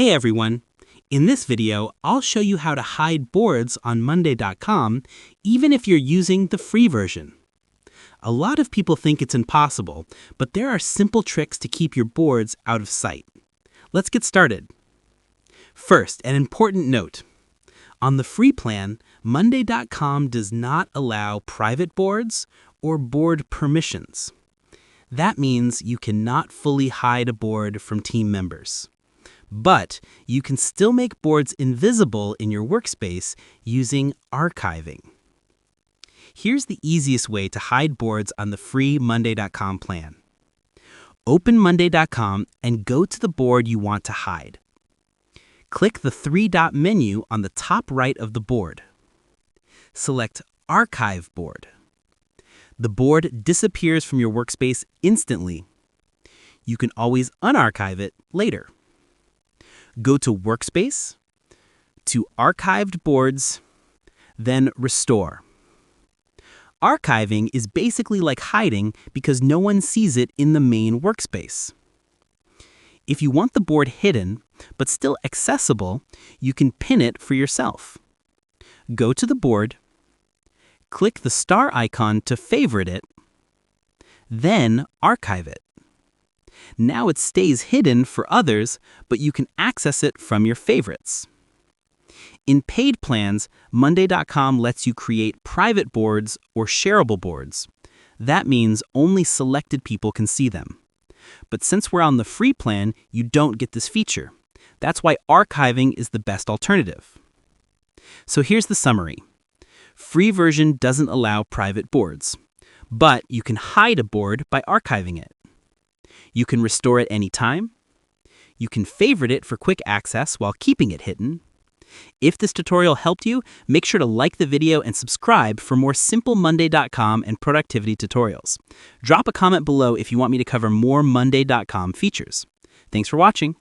Hey everyone! In this video, I'll show you how to hide boards on Monday.com even if you're using the free version. A lot of people think it's impossible, but there are simple tricks to keep your boards out of sight. Let's get started. First, an important note. On the free plan, Monday.com does not allow private boards or board permissions. That means you cannot fully hide a board from team members. But you can still make boards invisible in your workspace using archiving. Here's the easiest way to hide boards on the free Monday.com plan. Open Monday.com and go to the board you want to hide. Click the three-dot menu on the top right of the board. Select Archive Board. The board disappears from your workspace instantly. You can always unarchive it later. Go to Workspace, to Archived Boards, then Restore. Archiving is basically like hiding because no one sees it in the main workspace. If you want the board hidden, but still accessible, you can pin it for yourself. Go to the board, click the star icon to favorite it, then archive it. Now it stays hidden for others, but you can access it from your favorites. In paid plans, Monday.com lets you create private boards or shareable boards. That means only selected people can see them. But since we're on the free plan, you don't get this feature. That's why archiving is the best alternative. So here's the summary. Free version doesn't allow private boards, but you can hide a board by archiving it. You can restore it anytime. You can favorite it for quick access while keeping it hidden. If this tutorial helped you, make sure to like the video and subscribe for more simple Monday.com and productivity tutorials. Drop a comment below if you want me to cover more Monday.com features. Thanks for watching.